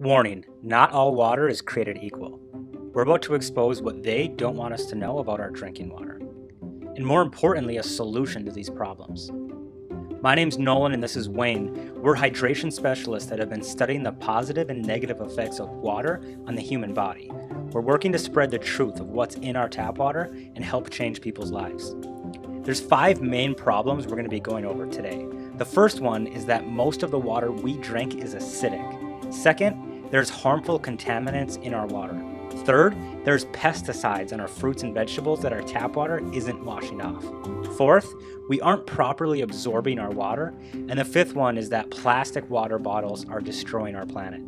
Warning, not all water is created equal. We're about to expose what they don't want us to know about our drinking water, and more importantly, a solution to these problems. My name's Nolan and this is Wayne. We're hydration specialists that have been studying the positive and negative effects of water on the human body. We're working to spread the truth of what's in our tap water and help change people's lives. There's 5 main problems we're going to be going over today. The first one is that most of the water we drink is acidic. Second, there's harmful contaminants in our water. Third, there's pesticides on our fruits and vegetables that our tap water isn't washing off. Fourth, we aren't properly absorbing our water. And the fifth one is that plastic water bottles are destroying our planet.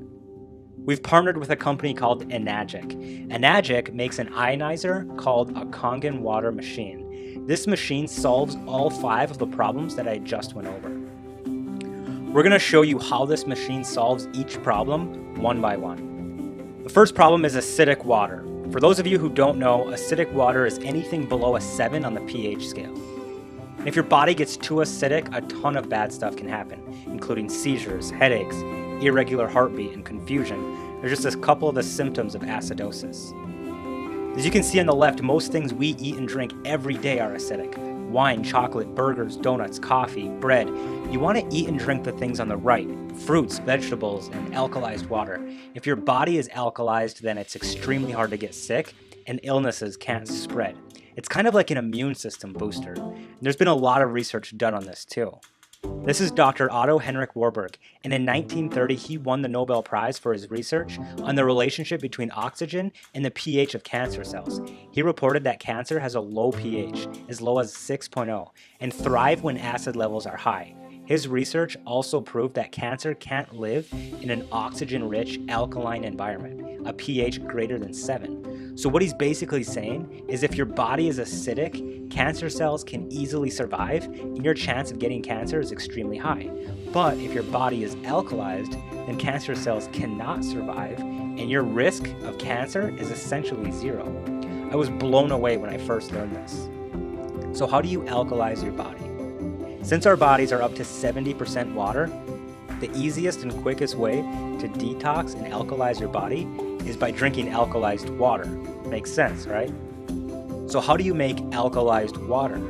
We've partnered with a company called Enagic. Enagic makes an ionizer called a Kangen water machine. This machine solves all 5 of the problems that I just went over. We're going to show you how this machine solves each problem one by one. The first problem is acidic water. For those of you who don't know, acidic water is anything below a 7 on the pH scale. And if your body gets too acidic, a ton of bad stuff can happen, including seizures, headaches, irregular heartbeat, and confusion. There's just a couple of the symptoms of acidosis. As you can see on the left, most things we eat and drink every day are acidic. Wine, chocolate, burgers, donuts, coffee, bread. You want to eat and drink the things on the right: fruits, vegetables, and alkalized water. If your body is alkalized, then it's extremely hard to get sick and illnesses can't spread. It's kind of like an immune system booster. There's been a lot of research done on this too. This is Dr. Otto Henrik Warburg, and in 1930 he won the Nobel Prize for his research on the relationship between oxygen and the pH of cancer cells. He reported that cancer has a low pH, as low as 6.0, and thrive when acid levels are high. His research also proved that cancer can't live in an oxygen-rich alkaline environment, a pH greater than 7. So what he's basically saying is if your body is acidic, cancer cells can easily survive and your chance of getting cancer is extremely high. But if your body is alkalized, then cancer cells cannot survive and your risk of cancer is essentially 0. I was blown away when I first learned this. So how do you alkalize your body? Since our bodies are up to 70% water, the easiest and quickest way to detox and alkalize your body is by drinking alkalized water. Makes sense, right? So how do you make alkalized water?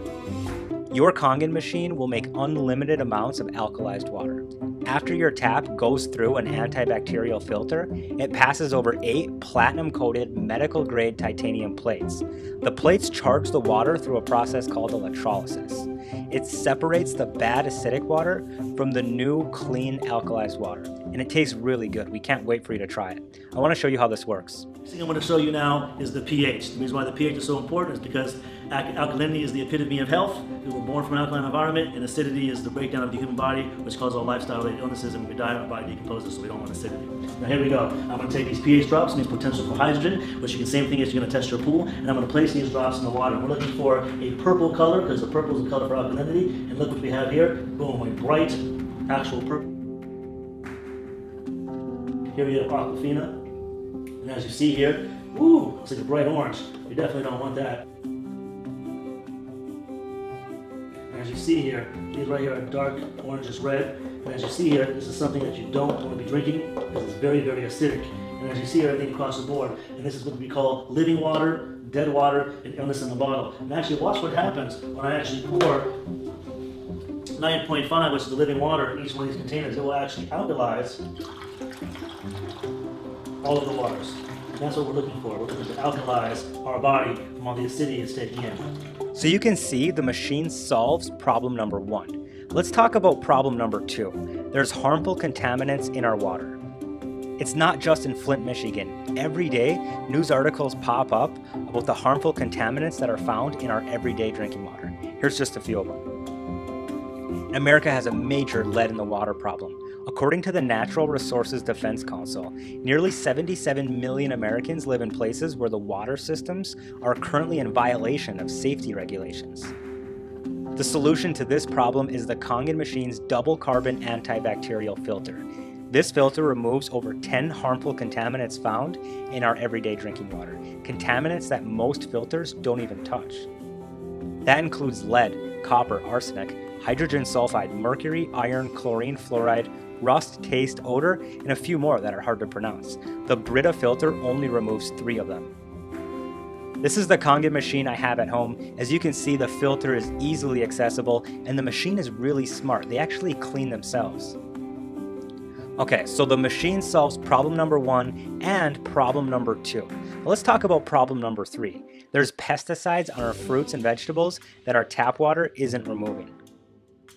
Your Kangen machine will make unlimited amounts of alkalized water. After your tap goes through an antibacterial filter, it passes over 8 platinum-coated medical-grade titanium plates. The plates charge the water through a process called electrolysis. It separates the bad acidic water from the new, clean, alkalized water. And it tastes really good. We can't wait for you to try it. I want to show you how this works. The thing I'm going to show you now is the pH. The reason why the pH is so important is because alkalinity is the epitome of health. We were born from an alkaline environment, and acidity is the breakdown of the human body, which causes all lifestyle-related illnesses, and when we die, our body decomposes, so we don't want acidity. Now here we go. I'm going to take these pH drops, means potential for hydrogen, which you can same thing as you're going to test your pool, and I'm going to place these drops in the water. We're looking for a purple color, because the purple is the color for alkalinity, and look what we have here. Boom, a bright, actual purple. Here we have aquafina, and as you see here, woo, looks like a bright orange. You definitely don't want that. And as you see here, these right here are dark orange red. And as you see here, this is something that you don't want to be drinking because it's very, very acidic. And as you see everything across the board, and this is what we call living water, dead water, and illness in the bottle. And actually watch what happens when I actually pour 9.5, which is the living water, in each one of these containers. It will actually alkalize all of the waters. And that's what we're looking for. We're looking to alkalize our body from all the acidity it's taking in. So you can see the machine solves problem number 1. Let's talk about problem number 2. There's harmful contaminants in our water. It's not just in Flint, Michigan. Every day, news articles pop up about the harmful contaminants that are found in our everyday drinking water. Here's just a few of them. America has a major lead in the water problem. According to the Natural Resources Defense Council, nearly 77 million Americans live in places where the water systems are currently in violation of safety regulations. The solution to this problem is the Kangen machine's double carbon antibacterial filter. This filter removes over 10 harmful contaminants found in our everyday drinking water, contaminants that most filters don't even touch. That includes lead, copper, arsenic, hydrogen sulfide, mercury, iron, chlorine, fluoride, rust, taste, odor, and a few more that are hard to pronounce. The Brita filter only removes 3 of them. This is the Kangen machine I have at home. As you can see, the filter is easily accessible and the machine is really smart. They actually clean themselves. Okay, so the machine solves problem number 1 and problem number 2. Now let's talk about problem number 3. There's pesticides on our fruits and vegetables that our tap water isn't removing.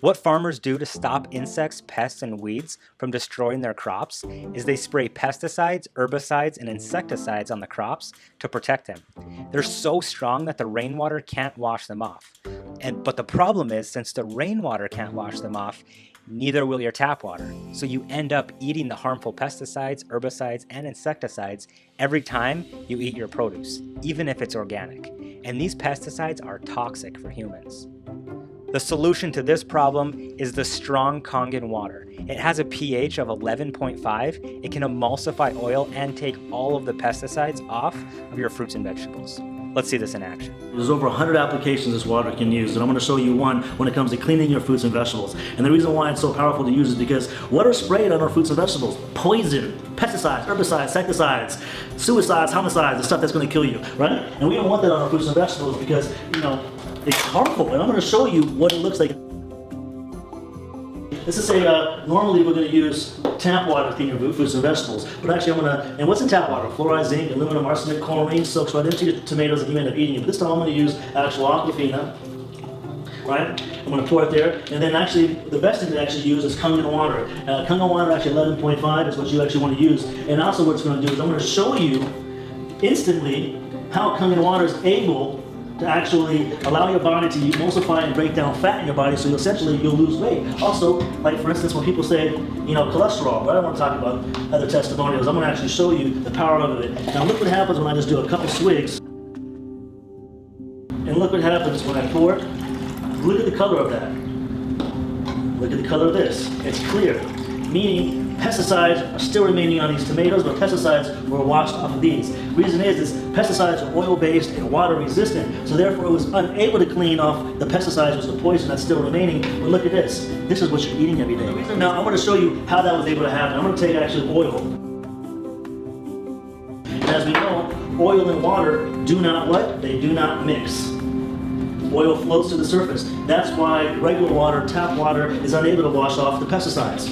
What farmers do to stop insects, pests, and weeds from destroying their crops is they spray pesticides, herbicides, and insecticides on the crops to protect them. They're so strong that the rainwater can't wash them off. But the problem is, since the rainwater can't wash them off, neither will your tap water. So you end up eating the harmful pesticides, herbicides, and insecticides every time you eat your produce, even if it's organic. And these pesticides are toxic for humans. The solution to this problem is the strong Kangen water. It has a pH of 11.5. It can emulsify oil and take all of the pesticides off of your fruits and vegetables. Let's see this in action. There's over 100 applications this water can use, and I'm going to show you one when it comes to cleaning your fruits and vegetables. And the reason why it's so powerful to use is because what are sprayed on our fruits and vegetables? Poison, pesticides, herbicides, insecticides, suicides, homicides, the stuff that's going to kill you, right? And we don't want that on our fruits and vegetables because, it's harmful. And I'm going to show you what it looks like. Let's just say normally we're going to use tap water to clean your fruits and vegetables, but actually and what's in tap water? Fluoride, zinc, aluminum, arsenic, chlorine soaks right into your tomatoes and you end up eating it. But this time I'm going to use actual aquafina, right? I'm going to pour it there, and then actually the best thing to actually use is Kangen water. Kangen water actually 11.5 is what you actually want to use. And also what it's going to do is I'm going to show you instantly how Kangen water is able to actually allow your body to emulsify and break down fat in your body, so you'll lose weight. Also, like for instance, when people say, cholesterol, but I don't want to talk about other testimonials. I'm going to actually show you the power of it. Now look what happens when I just do a couple swigs. And look what happens when I pour it. Look at the color of that. Look at the color of this. It's clear, meaning pesticides are still remaining on these tomatoes, but pesticides were washed off of these. Reason is pesticides are oil-based and water-resistant, so therefore it was unable to clean off the pesticides, was the poison that's still remaining. But look at this. This is what you're eating every day. Now I'm going to show you how that was able to happen. I'm going to take actually oil. And as we know, oil and water do not what? They do not mix. Oil floats to the surface. That's why regular water, tap water, is unable to wash off the pesticides.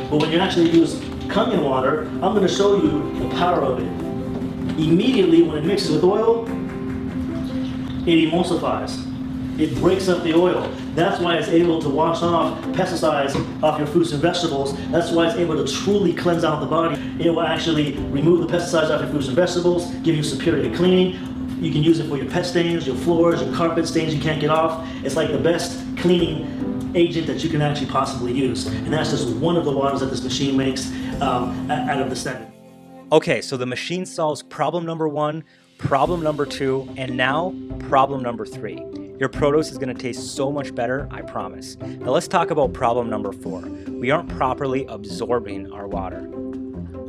But when you actually use Kangen water, I'm going to show you the power of it. Immediately when it mixes with oil, it emulsifies. It breaks up the oil. That's why it's able to wash off pesticides off your fruits and vegetables. That's why it's able to truly cleanse out the body. It will actually remove the pesticides off your fruits and vegetables, give you superior cleaning. You can use it for your pet stains, your floors, your carpet stains you can't get off. It's like the best cleaning agent that you can actually possibly use. And that's just one of the waters that this machine makes out of the 7. Okay, so the machine solves problem number 1, problem number 2, and now problem number 3. Your produce is going to taste so much better, I promise. Now let's talk about problem number 4. We aren't properly absorbing our water.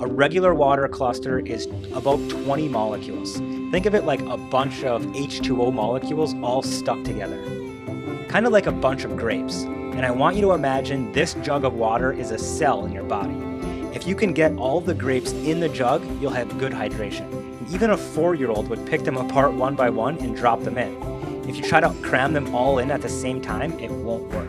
A regular water cluster is about 20 molecules. Think of it like a bunch of H2O molecules all stuck together. Kind of like a bunch of grapes. And I want you to imagine this jug of water is a cell in your body. If you can get all the grapes in the jug, you'll have good hydration. And even a 4-year-old would pick them apart one by one and drop them in. If you try to cram them all in at the same time, it won't work.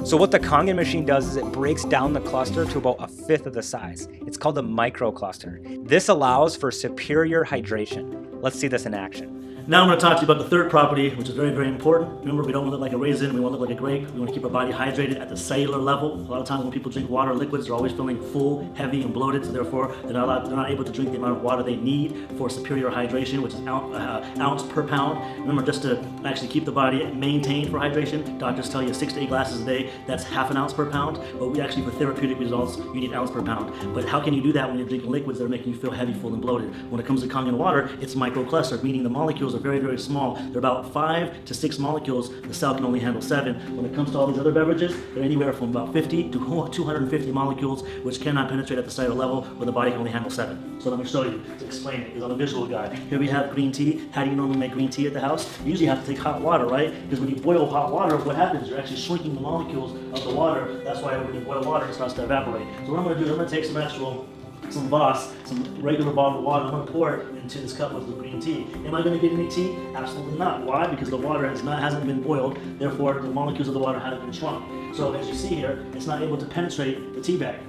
So what the Kangen machine does is it breaks down the cluster to about 1/5 of the size. It's called a microcluster. This allows for superior hydration. Let's see this in action. Now I'm going to talk to you about the third property, which is very, very important. Remember, we don't want to look like a raisin, we want to look like a grape. We want to keep our body hydrated at the cellular level. A lot of times when people drink water or liquids, they're always feeling full, heavy, and bloated, so therefore they're not able to drink the amount of water they need for superior hydration, which is ounce per pound. Remember, just to actually keep the body maintained for hydration, doctors tell you 6 to 8 glasses a day, that's ½ an ounce per pound, but we actually, for therapeutic results, you need ounce per pound. But how can you do that when you're drinking liquids that are making you feel heavy, full, and bloated? When it comes to Kangen water, it's microcluster, meaning the molecules are very, very small. They're about 5 to 6 molecules. The cell can only handle 7. When it comes to all these other beverages, they're anywhere from about 50 to 250 molecules, which cannot penetrate at the cellular level, where the body can only handle 7. So let me show you to explain it, because I'm a visual guy. Here we have green tea. How do you normally make green tea at the house? You usually have to take hot water, right? Because when you boil hot water, what happens? You're actually shrinking the molecules molecules of the water. That's why when you boil water, it starts to evaporate. So what I'm going to do is I'm going to take some Voss, some regular bottled water. I'm going to pour it into this cup with the green tea. Am I going to get any tea? Absolutely not. Why? Because the water hasn't been boiled. Therefore, the molecules of the water haven't been shrunk. So as you see here, it's not able to penetrate the tea bag.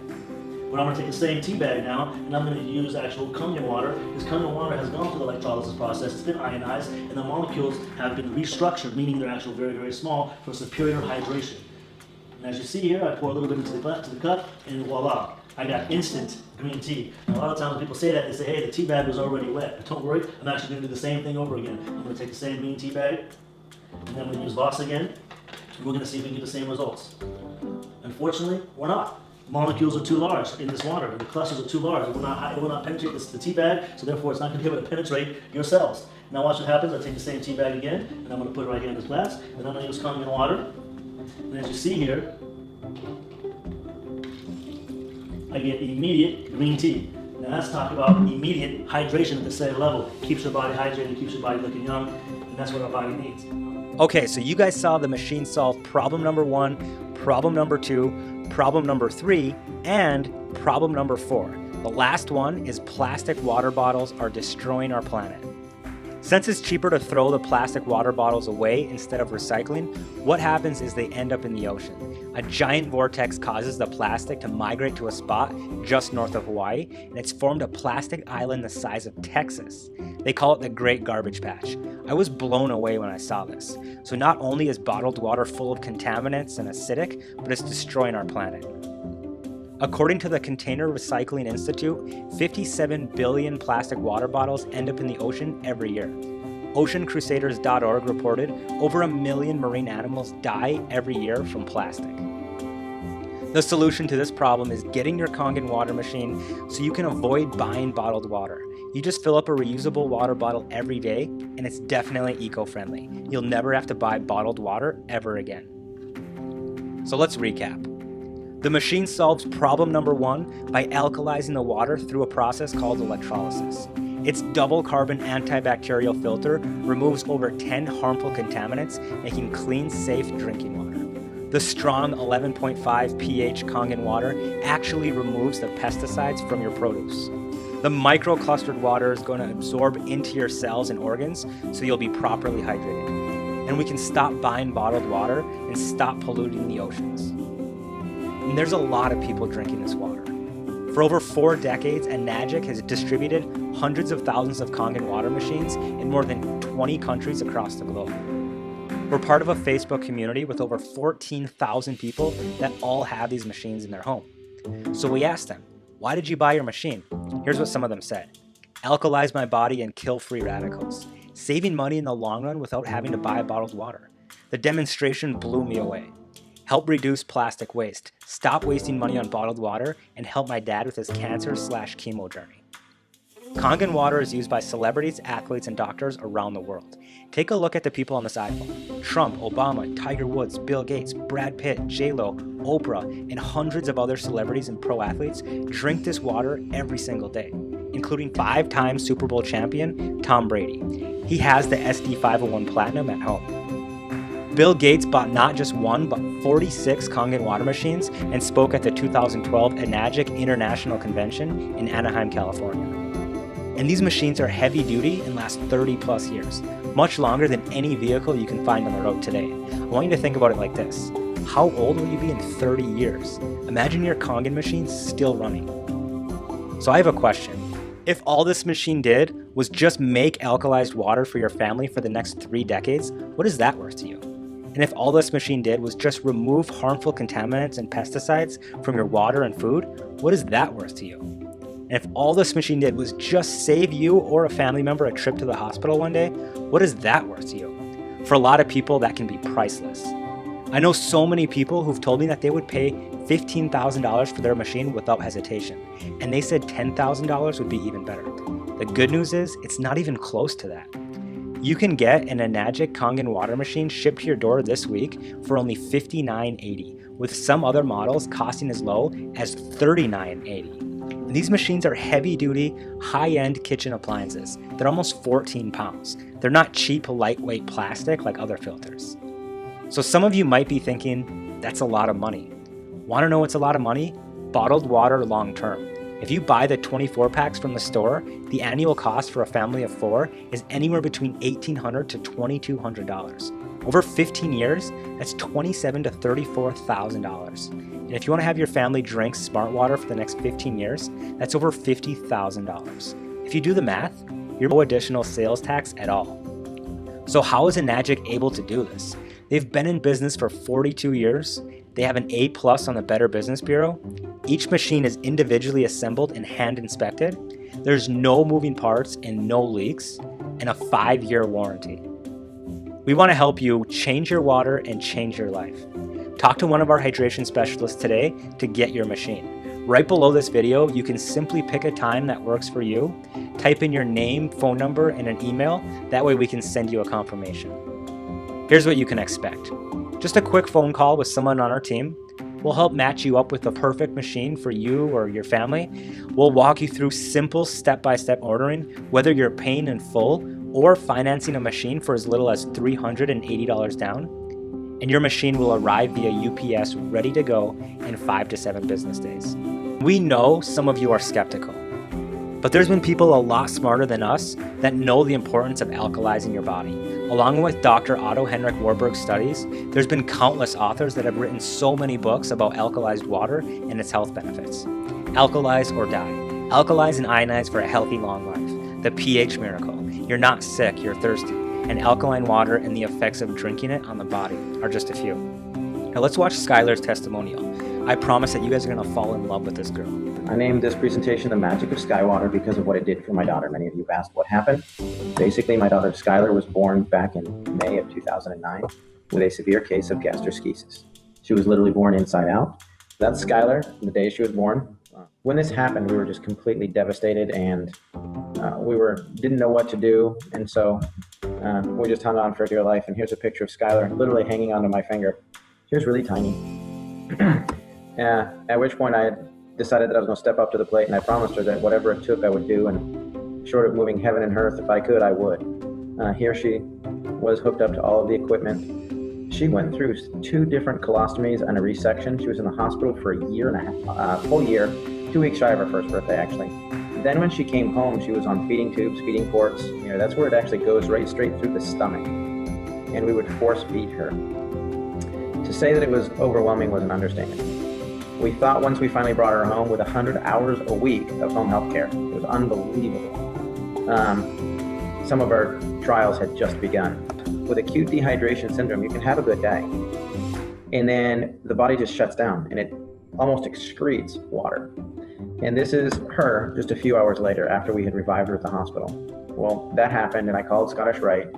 But I'm going to take the same tea bag now, and I'm going to use actual Kangen water. This Kangen water has gone through the electrolysis process. It's been ionized, and the molecules have been restructured, meaning they're actually very, very small for superior hydration. And as you see here, I pour a little bit into the cup, and voila, I got instant green tea. Now, a lot of times when people say that, they say, hey, the tea bag was already wet. But don't worry, I'm actually going to do the same thing over again. I'm going to take the same green tea bag, and then I'm going to use Voss again, and we're going to see if we can get the same results. Unfortunately, we're not. Molecules are too large in this water. The clusters are too large. It will not penetrate the tea bag, so therefore it's not going to be able to penetrate your cells. Now watch what happens. I take the same tea bag again, and I'm going to put it right here in this glass, and I'm going to use Kangen water. And as you see here, I get immediate green tea. Now that's talking about immediate hydration at the cellular level. Keeps your body hydrated, keeps your body looking young, and that's what our body needs. Okay, so you guys saw the machine solve problem number 1, problem number 2, problem number 3, and problem number 4. The last one is plastic water bottles are destroying our planet. Since it's cheaper to throw the plastic water bottles away instead of recycling, what happens is they end up in the ocean. A giant vortex causes the plastic to migrate to a spot just north of Hawaii, and it's formed a plastic island the size of Texas. They call it the Great Garbage Patch. I was blown away when I saw this. So not only is bottled water full of contaminants and acidic, but it's destroying our planet. According to the Container Recycling Institute, 57 billion plastic water bottles end up in the ocean every year. OceanCrusaders.org reported over 1 million marine animals die every year from plastic. The solution to this problem is getting your Kangen water machine so you can avoid buying bottled water. You just fill up a reusable water bottle every day, and it's definitely eco-friendly. You'll never have to buy bottled water ever again. So let's recap. The machine solves problem number 1 by alkalizing the water through a process called electrolysis. Its double carbon antibacterial filter removes over 10 harmful contaminants, making clean, safe drinking water. The strong 11.5 pH Kangen water actually removes the pesticides from your produce. The microclustered water is going to absorb into your cells and organs so you'll be properly hydrated. And we can stop buying bottled water and stop polluting the oceans. And there's a lot of people drinking this water. For over 4 decades, Enagic has distributed hundreds of thousands of Kangen water machines in more than 20 countries across the globe. We're part of a Facebook community with over 14,000 people that all have these machines in their home. So we asked them, why did you buy your machine? Here's what some of them said. Alkalize my body and kill free radicals. Saving money in the long run without having to buy bottled water. The demonstration blew me away. Help reduce plastic waste, stop wasting money on bottled water, and help my dad with his cancer/chemo journey. Kangen water is used by celebrities, athletes, and doctors around the world. Take a look at the people on this iPhone. Trump, Obama, Tiger Woods, Bill Gates, Brad Pitt, J-Lo, Oprah, and hundreds of other celebrities and pro athletes drink this water every single day, including 5-time Super Bowl champion Tom Brady. He has the SD501 Platinum at home. Bill Gates bought not just 1, but 46 Kangen water machines and spoke at the 2012 Enagic International Convention in Anaheim, California. And these machines are heavy duty and last 30 plus years, much longer than any vehicle you can find on the road today. I want you to think about it like this. How old will you be in 30 years? Imagine your Kangen machine still running. So I have a question. If all this machine did was just make alkalized water for your family for the next 3 decades, what is that worth to you? And if all this machine did was just remove harmful contaminants and pesticides from your water and food, what is that worth to you? And if all this machine did was just save you or a family member a trip to the hospital one day, what is that worth to you? For a lot of people, that can be priceless. I know so many people who've told me that they would pay $15,000 for their machine without hesitation, and they said $10,000 would be even better. The good news is, it's not even close to that. You can get an Enagic Kangen water machine shipped to your door this week for only $59.80, with some other models costing as low as $39.80. And these machines are heavy-duty, high-end kitchen appliances. They're almost 14 pounds. They're not cheap, lightweight plastic like other filters. So some of you might be thinking, That's a lot of money. Want to know what's a lot of money? Bottled water long term. If you buy the 24 packs from the store, the annual cost for a family of 4 is anywhere between $1,800 to $2,200. Over 15 years, that's $27,000 to $34,000. And if you want to have your family drink smart water for the next 15 years, that's over $50,000. If you do the math, you're no additional sales tax at all. So how is Enagic able to do this? They've been in business for 42 years. They have an A+ on the Better Business Bureau. Each machine is individually assembled and hand inspected. There's no moving parts and no leaks, and a 5-year warranty. We want to help you change your water and change your life. Talk to one of our hydration specialists today to get your machine. Right below this video, you can simply pick a time that works for you, type in your name, phone number, and an email. That way we can send you a confirmation. Here's what you can expect. Just a quick phone call with someone on our team. We'll help match you up with the perfect machine for you or your family. We'll walk you through simple step-by-step ordering, whether you're paying in full or financing a machine for as little as $380 down. And your machine will arrive via UPS ready to go in 5 to 7 business days. We know some of you are skeptical, but there's been people a lot smarter than us that know the importance of alkalizing your body. Along with Dr. Otto Henrik Warburg's studies, there's been countless authors that have written so many books about alkalized water and its health benefits. Alkalize or die. Alkalize and ionize for a healthy long life. The pH miracle. You're not sick, you're thirsty. And alkaline water and the effects of drinking it on the body are just a few. Now let's watch Skylar's testimonial. I promise that you guys are going to fall in love with this girl. I named this presentation The Magic of Skywater because of what it did for my daughter. Many of you have asked what happened. Basically, my daughter Skylar was born back in May of 2009 with a severe case of gastroschisis. She was literally born inside out. That's Skylar, the day she was born. When this happened, we were just completely devastated, and we didn't know what to do, and so we just hung on for dear life. And here's a picture of Skylar literally hanging onto my finger. She was really tiny. At which point I decided that I was going to step up to the plate, and I promised her that whatever it took I would do, and short of moving heaven and earth, if I could, I would. Here she was hooked up to all of the equipment. She went through 2 different colostomies and a resection. She was in the hospital for a year and a half, full year, 2 weeks shy of her first birthday, actually. Then when she came home, she was on feeding tubes, feeding ports. That's where it actually goes right straight through the stomach. And we would force feed her. To say that it was overwhelming was an understatement. We thought once we finally brought her home with 100 hours a week of home health care. It was unbelievable. Some of our trials had just begun. With acute dehydration syndrome, you can have a good day, and then the body just shuts down and it almost excretes water. And this is her just a few hours later after we had revived her at the hospital. Well, that happened, and I called Scottish Rite,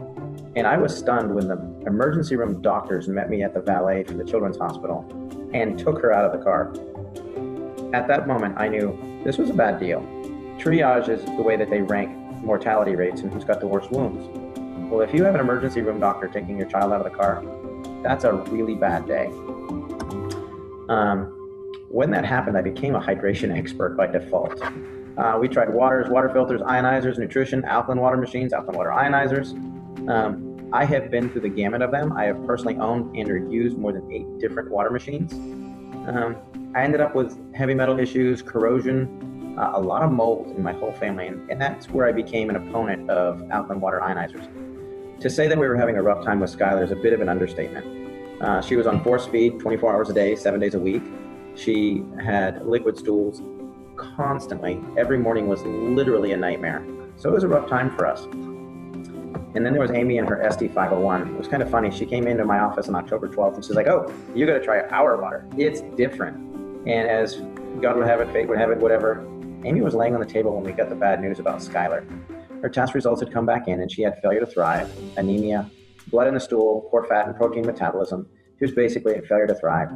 and I was stunned when the emergency room doctors met me at the valet for the children's hospital and took her out of the car. At that moment, I knew this was a bad deal. Triage is the way that they rank mortality rates and who's got the worst wounds. Well, if you have an emergency room doctor taking your child out of the car, that's a really bad day. When that happened, I became a hydration expert by default. We tried waters, water filters, ionizers, nutrition, alkaline water machines, alkaline water ionizers. I have been through the gamut of them. I have personally owned and or used more than 8 different water machines. I ended up with heavy metal issues, corrosion, a lot of mold in my whole family, and that's where I became an opponent of alkaline water ionizers. To say that we were having a rough time with Skylar is a bit of an understatement. She was on force feed 24 hours a day, 7 days a week. She had liquid stools constantly. Every morning was literally a nightmare. So it was a rough time for us. And then there was Amy and her SD501. It was kind of funny. She came into my office on October 12th and she's like, "Oh, you got to try our water. It's different." And as God would have it, fate would have it, whatever, Amy was laying on the table when we got the bad news about Skylar. Her test results had come back in and she had failure to thrive, anemia, blood in the stool, poor fat and protein metabolism. She was basically a failure to thrive.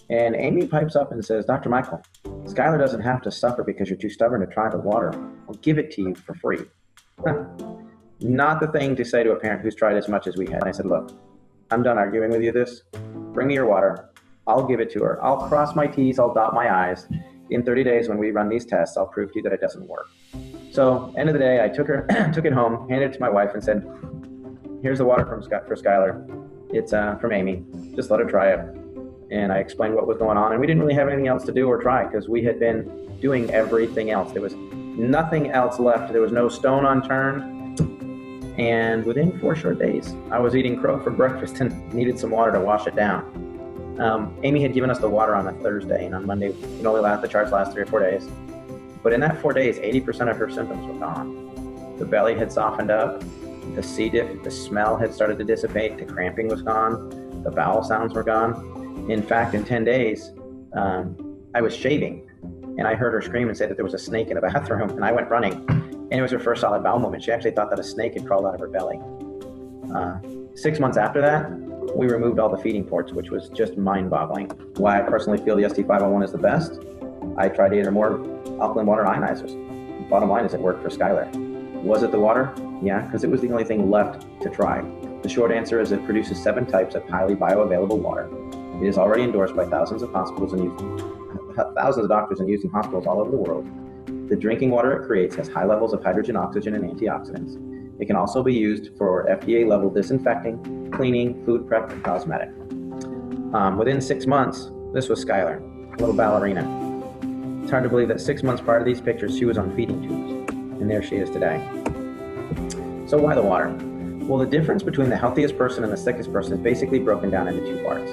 And Amy pipes up and says, "Dr. Michael, Skylar doesn't have to suffer because you're too stubborn to try the water. I'll give it to you for free." Not the thing to say to a parent who's tried as much as we had. And I said, "Look, I'm done arguing with you this. Bring me your water. I'll give it to her. I'll cross my T's, I'll dot my I's. In 30 days when we run these tests, I'll prove to you that it doesn't work." So end of the day, I took her, took it home, handed it to my wife and said, "Here's the water for Skylar. It's from Amy. Just let her try it." and I explained what was going on, and we didn't really have anything else to do or try because we had been doing everything else. There was nothing else left. There was no stone unturned, and within 4 short days, I was eating crow for breakfast and needed some water to wash it down. Amy had given us the water on a Thursday, and on Monday, the charts last 3 or 4 days. But in that 4 days, 80% of her symptoms were gone. The belly had softened up, the C. diff, the smell had started to dissipate, the cramping was gone, the bowel sounds were gone. In fact, in 10 days, I was shaving, and I heard her scream and say that there was a snake in the bathroom, and I went running, and it was her first solid bowel movement. She actually thought that a snake had crawled out of her belly. 6 months after that, we removed all the feeding ports, which was just mind-boggling. Why I personally feel the ST501 is the best, I tried 8 or more alkaline water ionizers. Bottom line is it worked for Skylar. Was it the water? Yeah, because it was the only thing left to try. The short answer is it produces 7 types of highly bioavailable water. It is already endorsed by thousands of hospitals and thousands of doctors and used in hospitals all over the world. The drinking water it creates has high levels of hydrogen, oxygen, and antioxidants. It can also be used for FDA-level disinfecting, cleaning, food prep, and cosmetic. Within 6 months, this was Skylar, a little ballerina. It's hard to believe that 6 months prior to these pictures, she was on feeding tubes, and there she is today. So why the water? Well, the difference between the healthiest person and the sickest person is basically broken down into 2 parts.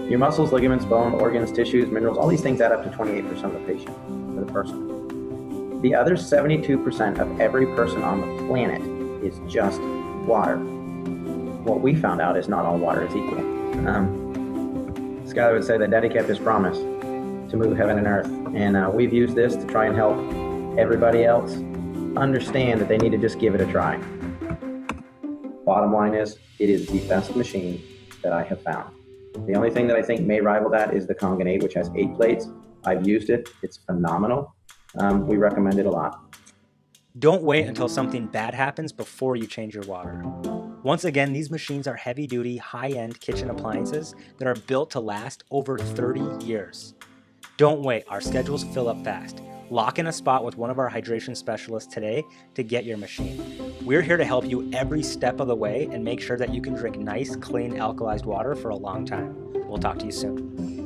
Your muscles, ligaments, bone, organs, tissues, minerals, all these things add up to 28% of the patient, or the person. The other 72% of every person on the planet is just water. What we found out is not all water is equal. Skylar would say that Daddy kept his promise to move heaven and earth, and we've used this to try and help everybody else understand that they need to just give it a try. Bottom line is, it is the best machine that I have found. The only thing that I think may rival that is the Kangen 8, which has 8 plates. I've used it. It's phenomenal. We recommend it a lot. Don't wait until something bad happens before you change your water. Once again, these machines are heavy-duty, high-end kitchen appliances that are built to last over 30 years. Don't wait, our schedules fill up fast. Lock in a spot with one of our hydration specialists today to get your machine. We're here to help you every step of the way and make sure that you can drink nice, clean, alkalized water for a long time. We'll talk to you soon.